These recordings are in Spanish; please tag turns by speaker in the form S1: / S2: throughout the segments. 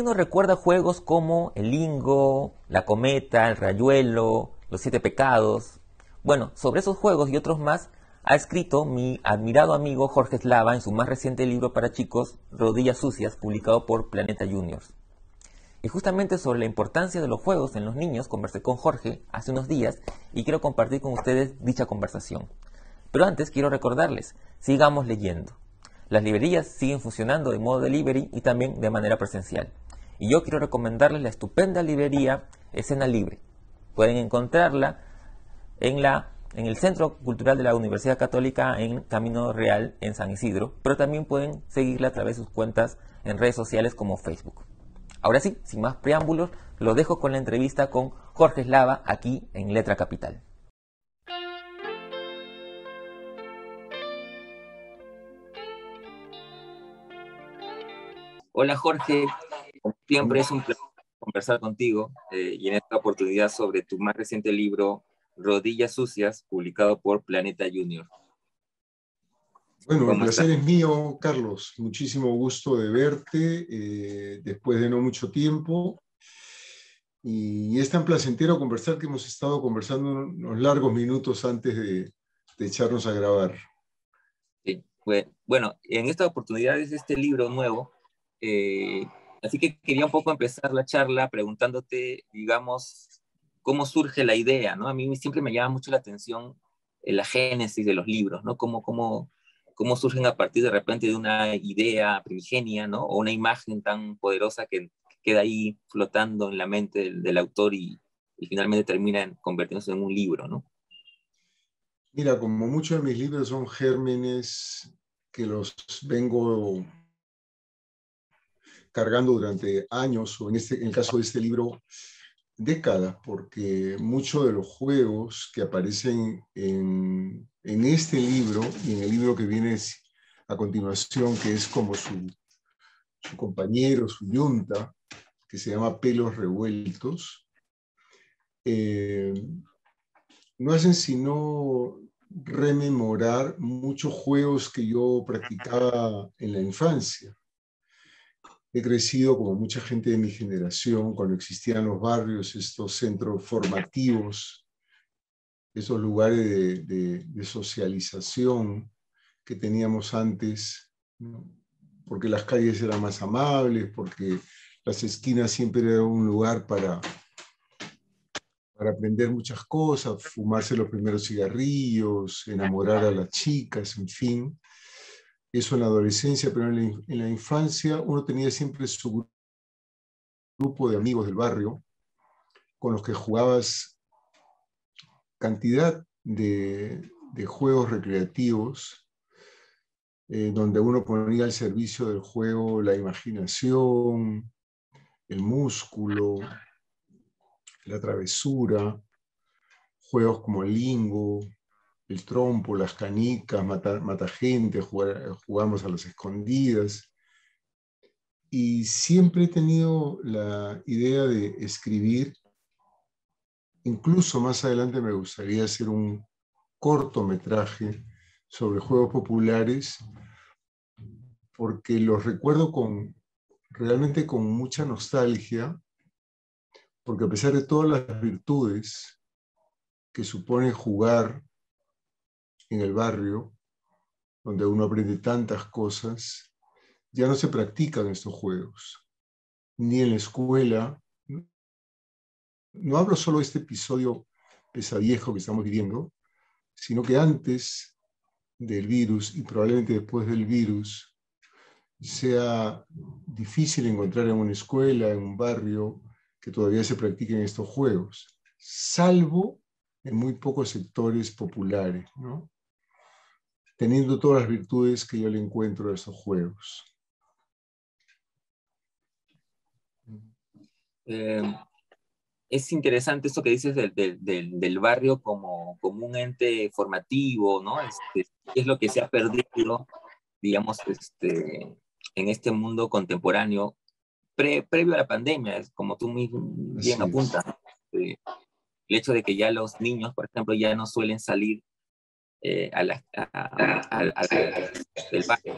S1: ¿Quién no recuerda juegos como el Lingo, la Cometa, el Rayuelo, los Siete Pecados? Bueno, sobre esos juegos y otros más ha escrito mi admirado amigo Jorge Slava en su más reciente libro para chicos, Rodillas Sucias, publicado por Planeta Juniors. Y justamente sobre la importancia de los juegos en los niños conversé con Jorge hace unos días y quiero compartir con ustedes dicha conversación. Pero antes quiero recordarles, sigamos leyendo. Las librerías siguen funcionando de modo delivery y también de manera presencial. Y yo quiero recomendarles la estupenda librería Escena Libre. Pueden encontrarla en el Centro Cultural de la Universidad Católica en Camino Real, en San Isidro, pero también pueden seguirla a través de sus cuentas en redes sociales como Facebook. Ahora sí, sin más preámbulos, lo dejo con la entrevista con Jorge Slava aquí en Letra Capital. Hola Jorge, como siempre es un placer conversar contigo y en esta oportunidad sobre tu más reciente libro, Rodillas Sucias, publicado por Planeta Junior.
S2: Bueno, el
S1: ¿Cómo estás?
S2: placer es mío, Carlos. Muchísimo gusto de verte después de no mucho tiempo. Y es tan placentero conversar que hemos estado conversando unos largos minutos antes de echarnos a grabar.
S1: Sí, bueno, en esta oportunidad es este libro nuevo, eh, así que quería un poco empezar la charla preguntándote, digamos, cómo surge la idea, ¿no? A mí siempre me llama mucho la atención la génesis de los libros, ¿no? Cómo surgen a partir de repente de una idea primigenia, ¿no? O una imagen tan poderosa que queda ahí flotando en la mente del autor y finalmente termina convirtiéndose en un libro, ¿no?
S2: Mira, como muchos de mis libros son gérmenes que los vengo cargando durante años, o en el caso de este libro, décadas, porque muchos de los juegos que aparecen en este libro y en el libro que viene a continuación, que es como su compañero, su yunta, que se llama Pelos Revueltos, eh, no hacen sino rememorar muchos juegos que yo practicaba en la infancia. He crecido como mucha gente de mi generación, cuando existían los barrios, estos centros formativos, esos lugares de socialización que teníamos antes, ¿no? Porque las calles eran más amables, porque las esquinas siempre eran un lugar para aprender muchas cosas, fumarse los primeros cigarrillos, enamorar a las chicas, en fin. Eso en la adolescencia, pero en la infancia uno tenía siempre su grupo de amigos del barrio con los que jugabas cantidad de juegos recreativos, donde uno ponía al servicio del juego la imaginación, el músculo, la travesura, juegos como el lingo, el trompo, las canicas, mata gente, jugamos a las escondidas. Y siempre he tenido la idea de escribir. Incluso más adelante me gustaría hacer un cortometraje sobre juegos populares, porque los recuerdo realmente con mucha nostalgia, porque a pesar de todas las virtudes que supone jugar en el barrio, donde uno aprende tantas cosas, ya no se practican estos juegos, ni en la escuela. No hablo solo de este episodio pesadiejo que estamos viviendo, sino que antes del virus y probablemente después del virus, sea difícil encontrar en una escuela, en un barrio, que todavía se practiquen estos juegos, salvo en muy pocos sectores populares, ¿no? Teniendo todas las virtudes que yo le encuentro a esos juegos.
S1: Eh, es interesante esto que dices del barrio como un ente formativo, ¿no? Es lo que se ha perdido, digamos, en este mundo contemporáneo, previo a la pandemia, es como tú mismo bien
S2: Así es.
S1: apuntas. El hecho de que ya los niños, por ejemplo, ya no suelen salir del barrio,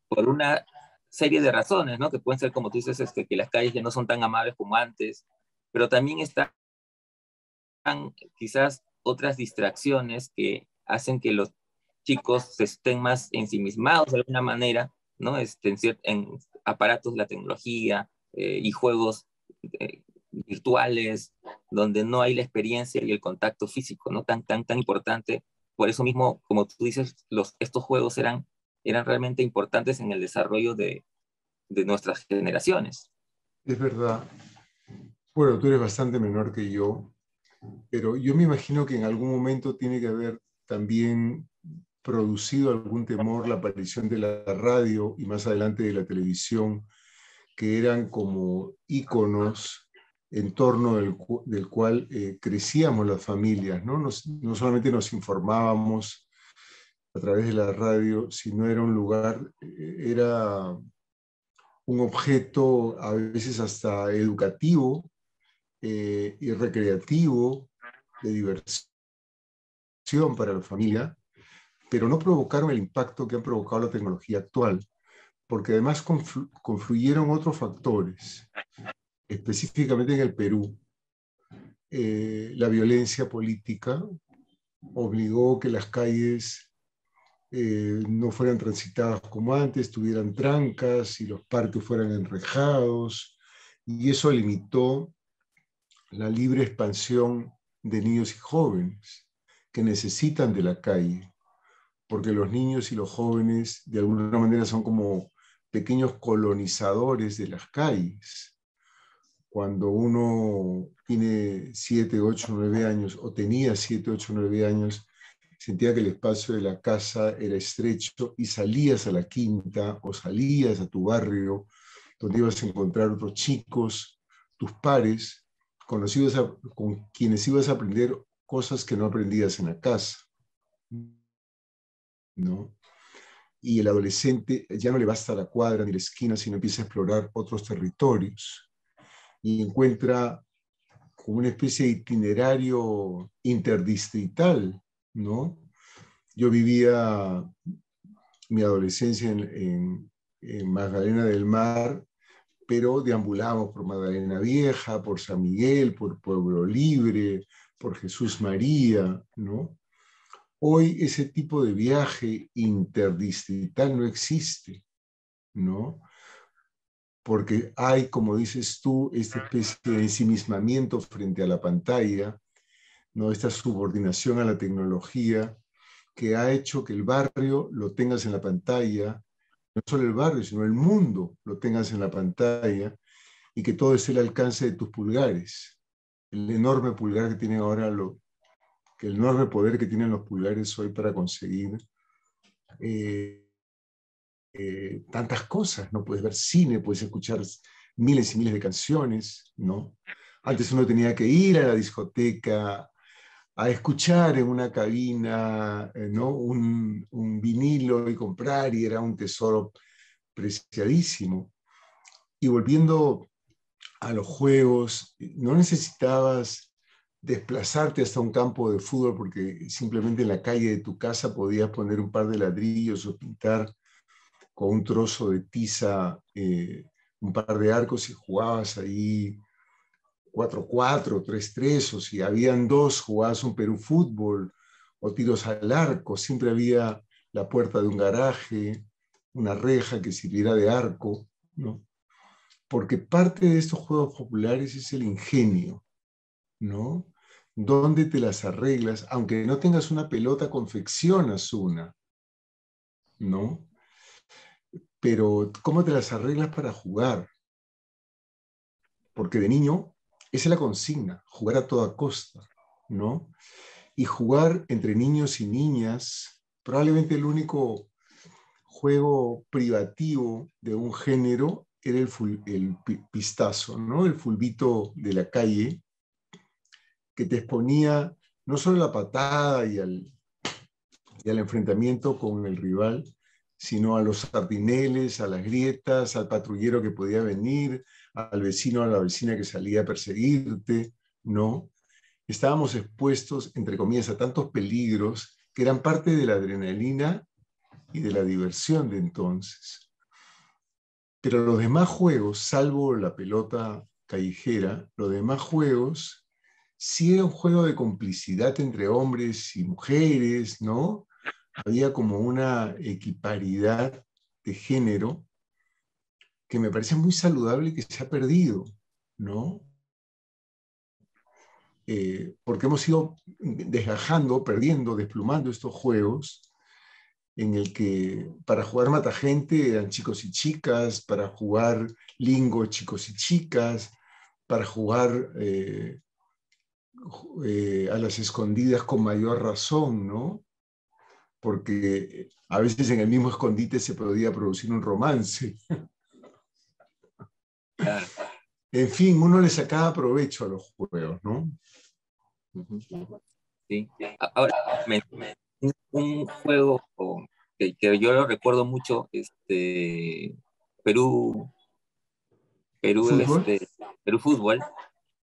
S1: por una serie de razones, ¿no? Que pueden ser, como tú dices, que las calles ya no son tan amables como antes, pero también están quizás otras distracciones que hacen que los chicos estén más ensimismados de alguna manera, ¿no? En aparatos de la tecnología y juegos virtuales, donde no hay la experiencia y el contacto físico, ¿no? Tan importante. Por eso mismo, como tú dices, estos juegos eran realmente importantes en el desarrollo de nuestras generaciones.
S2: Es verdad. Bueno, tú eres bastante menor que yo, pero yo me imagino que en algún momento tiene que haber también producido algún temor la aparición de la radio y más adelante de la televisión, que eran como íconos en torno del cual crecíamos las familias, ¿no? No solamente nos informábamos a través de la radio, sino era un lugar, era un objeto a veces hasta educativo y recreativo, de diversión para la familia, pero no provocaron el impacto que han provocado la tecnología actual, porque además confluyeron otros factores, específicamente en el Perú. La violencia política obligó que las calles no fueran transitadas como antes, tuvieran trancas y los parques fueran enrejados, y eso limitó la libre expansión de niños y jóvenes que necesitan de la calle, porque los niños y los jóvenes de alguna manera son como pequeños colonizadores de las calles. Cuando uno tiene 7, 8, 9 años, o tenía 7, 8, 9 años, sentía que el espacio de la casa era estrecho y salías a la quinta o salías a tu barrio, donde ibas a encontrar otros chicos, tus pares, conocidos con quienes ibas a aprender cosas que no aprendías en la casa, ¿no? Y el adolescente ya no le basta la cuadra ni la esquina, sino empieza a explorar otros territorios y encuentra como una especie de itinerario interdistrital, ¿no? Yo vivía mi adolescencia en Magdalena del Mar, pero deambulamos por Magdalena Vieja, por San Miguel, por Pueblo Libre, por Jesús María, ¿no? Hoy ese tipo de viaje interdistrital no existe, ¿no? Porque hay, como dices tú, esta especie de ensimismamiento frente a la pantalla, ¿no? Esta subordinación a la tecnología que ha hecho que el barrio lo tengas en la pantalla, no solo el barrio, sino el mundo lo tengas en la pantalla y que todo esté al alcance de tus pulgares. El enorme pulgar que tienen ahora, el enorme poder que tienen los pulgares hoy para conseguir eh, tantas cosas, ¿no? Puedes ver cine, puedes escuchar miles y miles de canciones, ¿no? Antes uno tenía que ir a la discoteca a escuchar en una cabina, ¿no? Un vinilo y comprar, y era un tesoro preciadísimo. Y volviendo a los juegos, no necesitabas desplazarte hasta un campo de fútbol porque simplemente en la calle de tu casa podías poner un par de ladrillos o pintar con un trozo de tiza un par de arcos y jugabas ahí 4-4, 3-3, o si habían dos, jugabas un Perú fútbol o tiros al arco, siempre había la puerta de un garaje, una reja que sirviera de arco, ¿no? Porque parte de estos juegos populares es el ingenio, ¿no? ¿Dónde te las arreglas? Aunque no tengas una pelota, confeccionas una, ¿no? Pero ¿cómo te las arreglas para jugar? Porque de niño, esa es la consigna, jugar a toda costa, ¿no? Y jugar entre niños y niñas, probablemente el único juego privativo de un género era el pistazo, ¿no? El fulbito de la calle, que te exponía no solo a la patada y al enfrentamiento con el rival, sino a los sardineles, a las grietas, al patrullero que podía venir, al vecino, a la vecina que salía a perseguirte, ¿no? Estábamos expuestos, entre comillas, a tantos peligros que eran parte de la adrenalina y de la diversión de entonces. Pero los demás juegos, salvo la pelota callejera, los demás juegos sí era un juego de complicidad entre hombres y mujeres, ¿no? Había como una equiparidad de género que me parece muy saludable y que se ha perdido, ¿no? Porque hemos ido desgajando, perdiendo, desplumando estos juegos en el que para jugar Matagente eran chicos y chicas, para jugar Lingo chicos y chicas, para jugar a las escondidas con mayor razón, ¿no? Porque a veces en el mismo escondite se podía producir un romance.
S1: Claro.
S2: En fin, uno le sacaba provecho a los juegos, ¿no?
S1: Sí. Ahora, un juego que yo lo recuerdo mucho, Perú, Perú,
S2: ¿Fútbol?
S1: Perú Fútbol,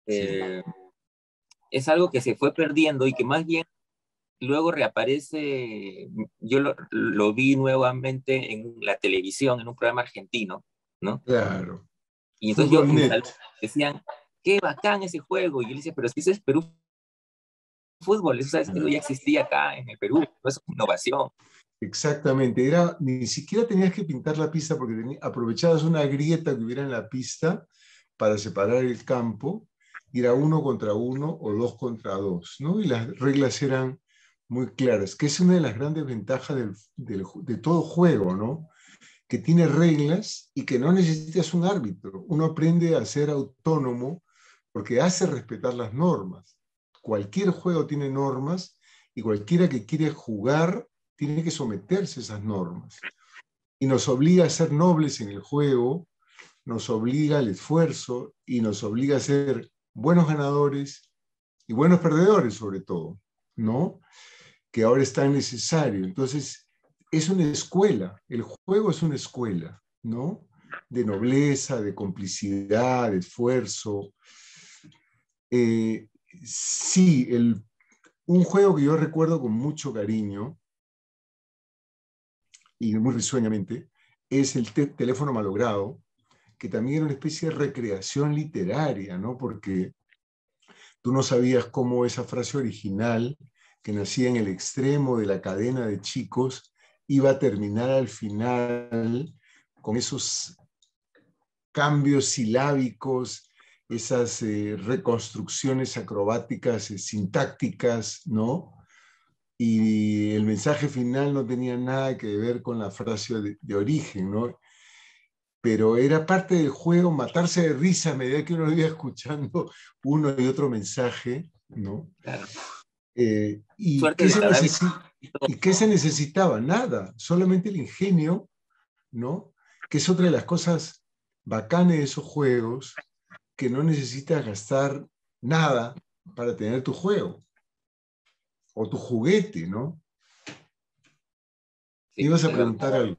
S2: Sí.
S1: eh, es algo que se fue perdiendo y que más bien luego reaparece, yo lo vi nuevamente en la televisión, en un programa argentino, ¿no?
S2: Claro.
S1: Y entonces
S2: Fútbol
S1: mis
S2: Net.
S1: alumnos decían, qué bacán ese juego. Y yo le decía, pero si ese es Perú Fútbol, eso ya existía acá en el Perú, no es una innovación.
S2: Exactamente. Era, ni siquiera tenías que pintar la pista porque aprovechabas una grieta que hubiera en la pista para separar el campo. Y era uno contra uno o dos contra dos, ¿no? Y las reglas eran muy claras, que es una de las grandes ventajas de todo juego, ¿no? Que tiene reglas y que no necesitas un árbitro. Uno aprende a ser autónomo porque hace respetar las normas. Cualquier juego tiene normas y cualquiera que quiere jugar tiene que someterse a esas normas. Y nos obliga a ser nobles en el juego, nos obliga al esfuerzo y nos obliga a ser buenos ganadores y buenos perdedores sobre todo, ¿no? Que ahora es tan necesario. Entonces, es una escuela, el juego es una escuela, ¿no? De nobleza, de complicidad, de esfuerzo. Eh, sí, un juego que yo recuerdo con mucho cariño y muy risueñamente es el teléfono malogrado, que también era una especie de recreación literaria, ¿no? Porque tú no sabías cómo esa frase original, que nacía en el extremo de la cadena de chicos, iba a terminar al final con esos cambios silábicos, esas reconstrucciones acrobáticas, sintácticas, ¿no? Y el mensaje final no tenía nada que ver con la frase de origen, ¿no? Pero era parte del juego matarse de risa a medida que uno iba escuchando uno y otro mensaje, ¿no?
S1: Claro.
S2: ¿Y
S1: Suerte
S2: qué
S1: de
S2: se
S1: que habrá visto.
S2: ¿Y qué se necesitaba? Nada, solamente el ingenio, ¿no? Que es otra de las cosas bacanas de esos juegos, que no necesitas gastar nada para tener tu juego o tu juguete, ¿no?
S1: Sí,
S2: Ibas a
S1: es verdad.
S2: preguntar algo,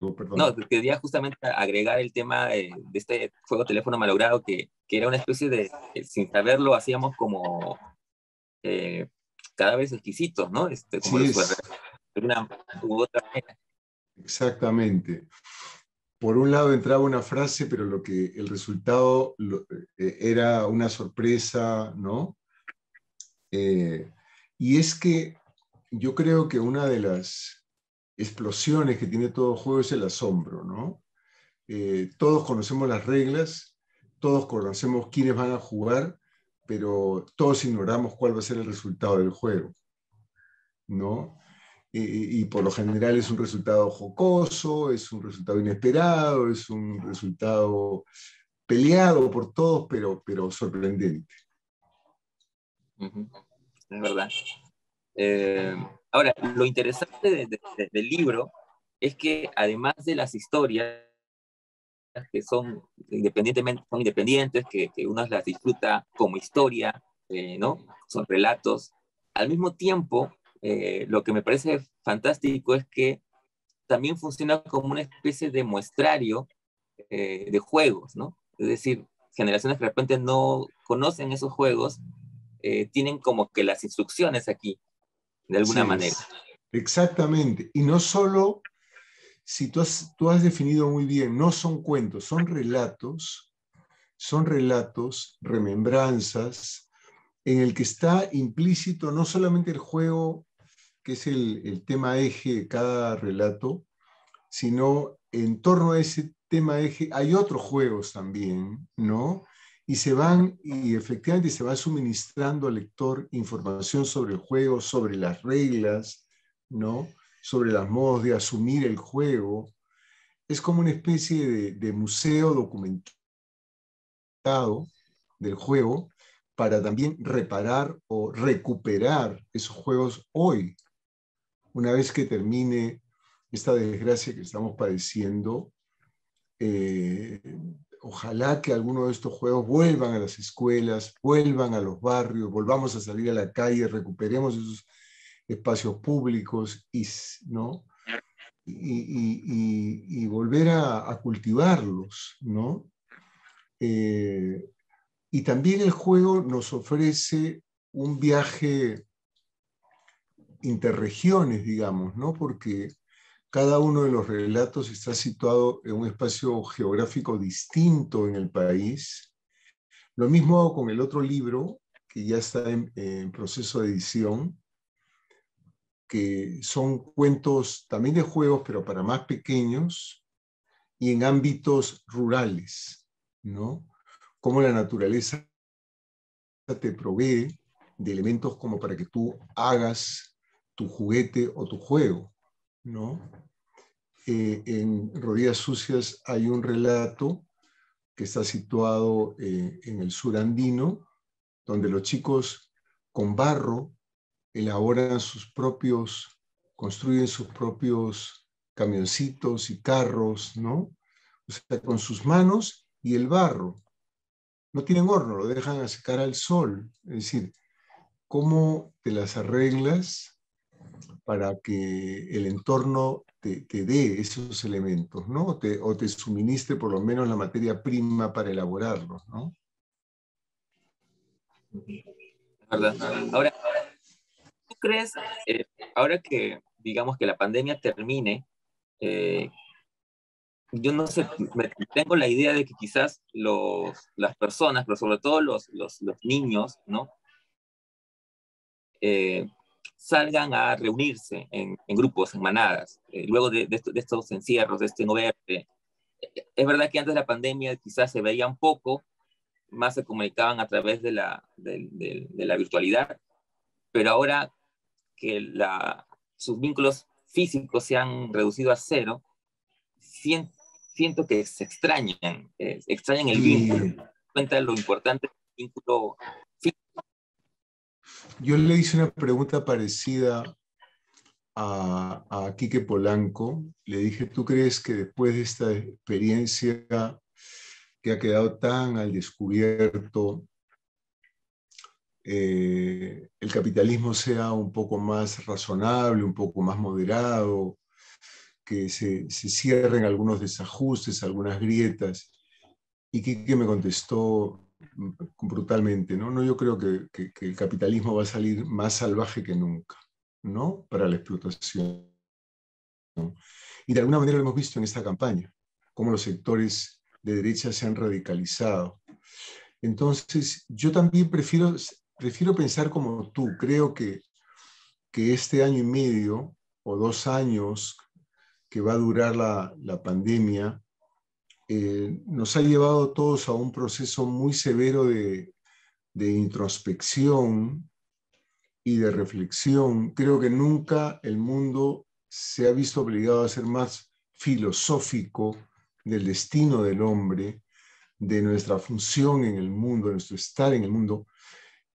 S1: No,
S2: perdón.
S1: quería justamente agregar el tema de este juego teléfono malogrado, que era una especie de, sin saberlo, hacíamos como eh, cadáveres exquisitos, ¿no? Como
S2: Sí
S1: de
S2: es,
S1: de una u otra manera.
S2: exactamente. Por un lado entraba una frase, pero el resultado era una sorpresa, ¿no? Eh, y es que yo creo que una de las explosiones que tiene todo juego es el asombro, ¿no? Todos conocemos las reglas, todos conocemos quiénes van a jugar, pero todos ignoramos cuál va a ser el resultado del juego, ¿no? Y por lo general es un resultado jocoso, es un resultado inesperado, es un resultado peleado por todos, pero sorprendente.
S1: Ujú, es verdad. Eh, Ahora, lo interesante del libro es que además de las historias que son independientemente, son independientes, que uno las disfruta como historia, ¿no? Son relatos. Al mismo tiempo, lo que me parece fantástico es que también funciona como una especie de muestrario de juegos, ¿no? Es decir, generaciones que de repente no conocen esos juegos, tienen como que las instrucciones aquí, de alguna
S2: Sí,
S1: manera.
S2: exactamente. Y no solo si tú has definido muy bien, no son cuentos, son relatos, remembranzas, en el que está implícito no solamente el juego, que es el tema eje de cada relato, sino en torno a ese tema eje hay otros juegos también, ¿no? Y efectivamente se va suministrando al lector información sobre el juego, sobre las reglas, ¿no? Sobre los modos de asumir el juego. Es como una especie de museo documentado del juego para también reparar o recuperar esos juegos hoy, una vez que termine esta desgracia que estamos padeciendo. eh, Ojalá que algunos de estos juegos vuelvan a las escuelas, vuelvan a los barrios, volvamos a salir a la calle, recuperemos esos espacios públicos ¿no? Y volver a cultivarlos, ¿no? Eh, y también el juego nos ofrece un viaje interregiones, digamos, ¿no? Porque cada uno de los relatos está situado en un espacio geográfico distinto en el país. Lo mismo con el otro libro, que ya está en proceso de edición, que son cuentos también de juegos, pero para más pequeños y en ámbitos rurales, ¿no? Cómo la naturaleza te provee de elementos como para que tú hagas tu juguete o tu juego, ¿no? En Rodillas Sucias hay un relato que está situado en el sur andino, donde los chicos con barro elaboran construyen sus propios camioncitos y carros, ¿no? O sea, con sus manos y el barro. No tienen horno, lo dejan a secar al sol. Es decir, cómo te las arreglas para que el entorno te dé esos elementos, ¿no? O te suministre por lo menos la materia prima para elaborarlos, ¿no?
S1: ¿Verdad? Ahora, ¿tú crees, eh, ahora que digamos que la pandemia termine, eh, yo no sé, tengo la idea de que quizás las personas, pero sobre todo los niños, ¿no? Eh, salgan a reunirse en grupos, en manadas, luego de estos encierros, de este no verte. Es verdad que antes de la pandemia quizás se veían poco, más se comunicaban a través de la virtualidad, pero ahora que sus vínculos físicos se han reducido a cero, siento, siento que se extrañan el vínculo.
S2: Y
S1: Cuenta lo importante del vínculo físico.
S2: yo le hice una pregunta parecida a Quique Polanco. Le dije, ¿tú crees que después de esta experiencia que ha quedado tan al descubierto, el capitalismo sea un poco más razonable, un poco más moderado, que se cierren algunos desajustes, algunas grietas? Y Quique me contestó brutalmente, ¿no? No, yo creo que el capitalismo va a salir más salvaje que nunca, ¿no? Para la explotación. Y de alguna manera lo hemos visto en esta campaña, cómo los sectores de derecha se han radicalizado. Entonces, yo también prefiero pensar como tú. Creo que este año y medio o 2 años que va a durar la pandemia, nos ha llevado a todos a un proceso muy severo de introspección y de reflexión. Creo que nunca el mundo se ha visto obligado a ser más filosófico del destino del hombre, de nuestra función en el mundo, de nuestro estar en el mundo,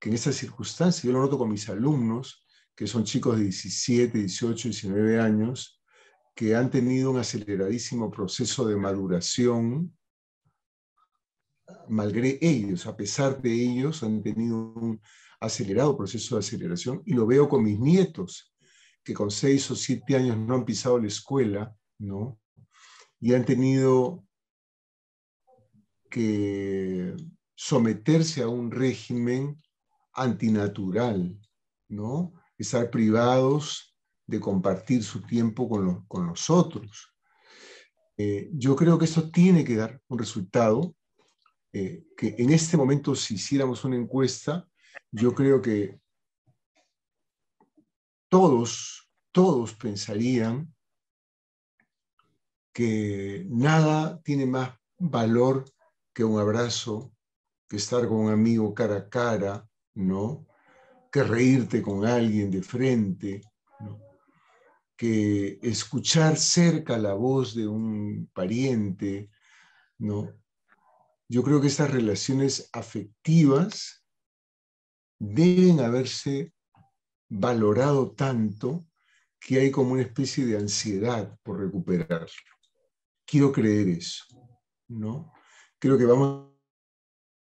S2: que en estas circunstancias. Yo lo noto con mis alumnos, que son chicos de 17, 18, 19 años, que han tenido un aceleradísimo proceso de maduración, malgré ellos, a pesar de ellos, han tenido un acelerado proceso de aceleración, y lo veo con mis nietos, que con 6 o 7 años no han pisado la escuela, ¿no? Y han tenido que someterse a un régimen antinatural, ¿no? Estar privados de compartir su tiempo con los otros. Yo creo que esto tiene que dar un resultado, que en este momento si hiciéramos una encuesta, yo creo que todos pensarían que nada tiene más valor que un abrazo, que estar con un amigo cara a cara, ¿no? Que reírte con alguien de frente, ¿no? Que escuchar cerca la voz de un pariente, ¿no? Yo creo que estas relaciones afectivas deben haberse valorado tanto que hay como una especie de ansiedad por recuperarlo. Quiero creer eso, ¿no? Creo que vamos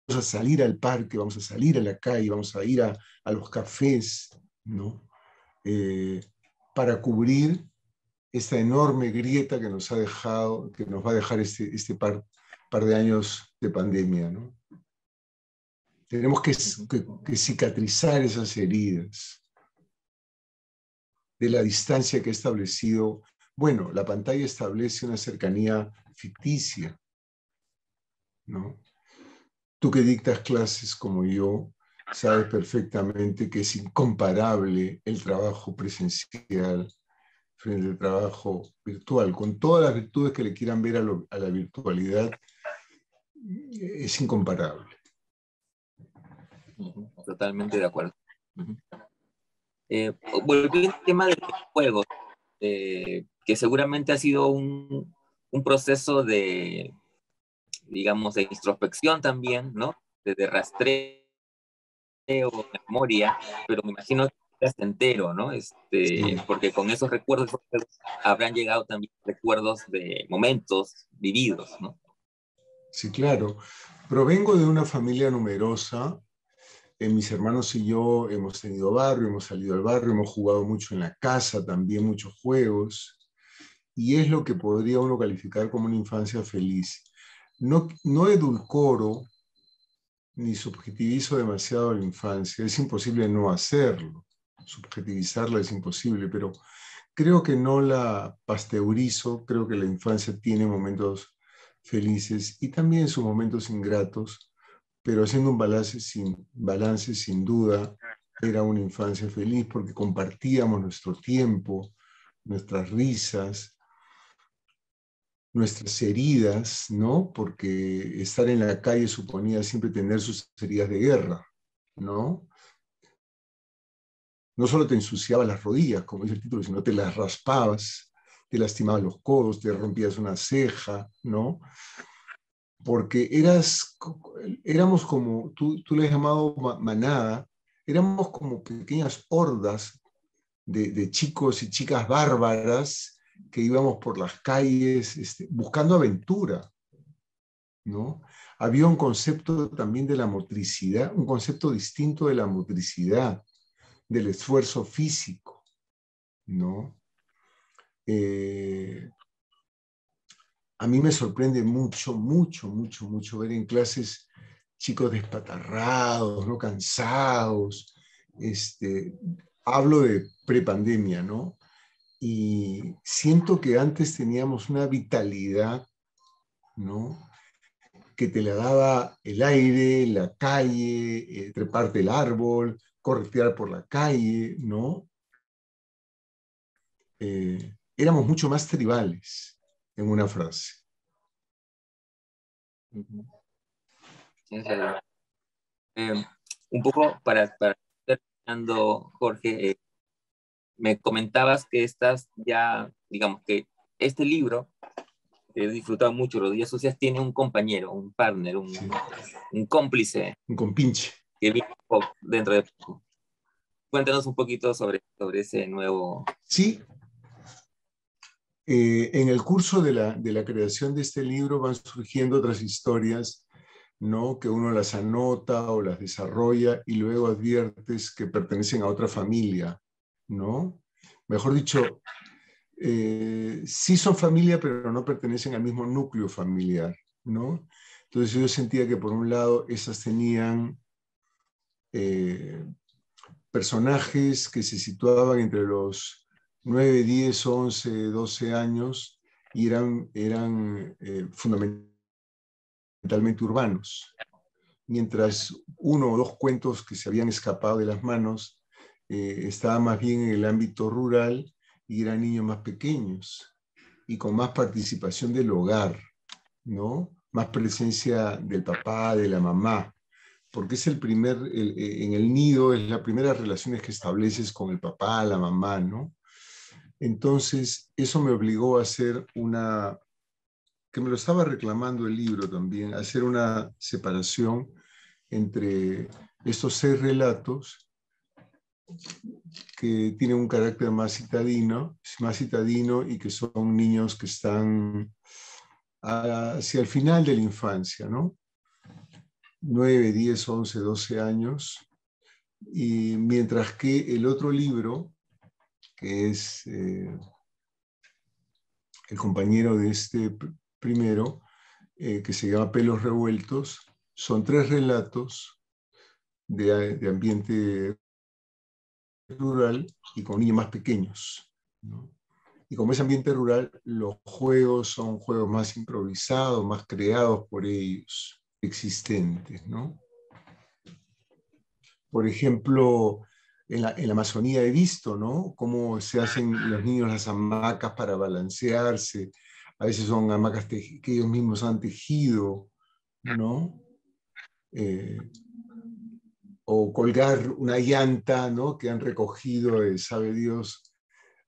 S2: a salir al parque, vamos a salir a la calle, vamos a ir a los cafés, ¿no? Eh, para cubrir esta enorme grieta que nos ha dejado, que nos va a dejar este par de años de pandemia, ¿no? Tenemos que cicatrizar esas heridas de la distancia que ha establecido. Bueno, la pantalla establece una cercanía ficticia, ¿no? Tú que dictas clases como yo, sabes perfectamente que es incomparable el trabajo presencial frente al trabajo virtual. Con todas las virtudes que le quieran ver a la virtualidad, es incomparable.
S1: Totalmente de acuerdo. Volviendo al tema de los juegos, que seguramente ha sido un proceso de, digamos, de introspección también, ¿no? De rastreo, memoria, pero me imagino que estás entero, ¿no?
S2: Sí,
S1: Porque con esos recuerdos habrán llegado también recuerdos de momentos vividos, ¿no?
S2: sí, claro. Provengo de una familia numerosa. Mis hermanos y yo hemos tenido barrio, hemos salido al barrio, hemos jugado mucho en la casa, también muchos juegos, y es lo que podría uno calificar como una infancia feliz. No edulcoro ni subjetivizo demasiado la infancia, es imposible no hacerlo, subjetivizarla es imposible, pero creo que no la pasteurizo, creo que la infancia tiene momentos felices y también sus momentos ingratos, pero haciendo un balance sin duda, era una infancia feliz porque compartíamos nuestro tiempo, nuestras risas, nuestras heridas, ¿no? Porque estar en la calle suponía siempre tener sus heridas de guerra, ¿no? No solo te ensuciabas las rodillas, como dice el título, sino te las raspabas, te lastimabas los codos, te rompías una ceja, ¿no? Porque éramos como, tú le has llamado manada, éramos como pequeñas hordas de chicos y chicas bárbaras que íbamos por las calles buscando aventura, ¿no? Había un concepto también de la motricidad, un concepto distinto de la motricidad, del esfuerzo físico, ¿no? Eh, a mí me sorprende mucho ver en clases chicos despatarrados, ¿no? Cansados. Hablo de prepandemia, ¿no? Y siento que antes teníamos una vitalidad, ¿no? Que te la daba el aire, la calle, treparte el árbol, corretear por la calle, ¿no? Éramos mucho más tribales, en una frase.
S1: Es verdad. Eh, un poco para ir terminando, Jorge, me comentabas que estás ya, digamos que este libro, que he disfrutado mucho, Los Días Sucios, tiene un compañero, un partner,
S2: Sí,
S1: un cómplice
S2: un compinche.
S1: que viene dentro de poco. Cuéntanos un poquito sobre ese nuevo.
S2: Sí, en el curso de la creación de este libro van surgiendo otras historias, ¿no? Que uno las anota o las desarrolla y luego adviertes que pertenecen a otra familia, ¿no? Mejor dicho, sí son familia, pero no pertenecen al mismo núcleo familiar, ¿no? Entonces yo sentía que por un lado esas tenían eh, personajes que se situaban entre los 9, 10, 11, 12 años y eran fundamentalmente urbanos, mientras uno o dos cuentos que se habían escapado de las manos estaban más bien en el ámbito rural y eran niños más pequeños y con más participación del hogar, ¿no? Más presencia del papá, de la mamá, porque es en el nido es la primera relaciones que estableces con el papá, la mamá, ¿no? Entonces, eso me obligó a hacer que me lo estaba reclamando el libro también, a hacer una separación entre estos 6 relatos que tienen un carácter más citadino y que son niños que están hacia el final de la infancia, ¿no? 9, 10, 11, 12 años, y mientras que el otro libro, que es el compañero de este primero, que se llama Pelos Revueltos, son 3 relatos de ambiente rural y con niños más pequeños, ¿no? Y como es ambiente rural, los juegos son juegos más improvisados, más creados por ellos, existentes, ¿no? Por ejemplo, en la Amazonía he visto, ¿no? Cómo se hacen los niños las hamacas para balancearse. A veces son hamacas que ellos mismos han tejido, ¿no? Eh, o colgar una llanta, ¿no? Que han recogido, sabe Dios,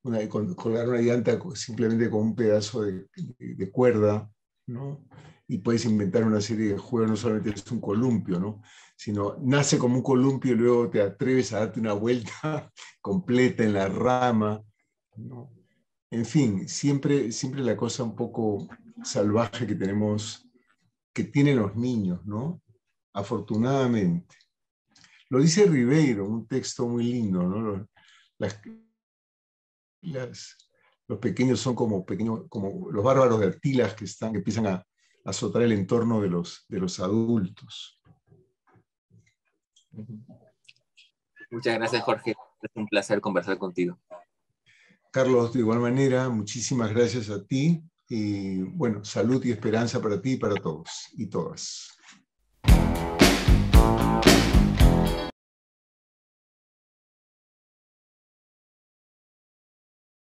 S2: colgar una llanta simplemente con un pedazo de cuerda, ¿no? Y puedes inventar una serie de juegos, no solamente es un columpio, ¿no? Sino nace como un columpio y luego te atreves a darte una vuelta completa en la rama, ¿no? En fin, siempre la cosa un poco salvaje que tienen los niños, ¿no? Afortunadamente. Lo dice Ribeiro, un texto muy lindo, ¿no? Las, las, los pequeños son como los bárbaros de Artilas que empiezan a azotar el entorno de los adultos.
S1: Muchas gracias, Jorge. Es un placer conversar contigo.
S2: Carlos, de igual manera, muchísimas gracias a ti y bueno, salud y esperanza para ti y para todos y todas.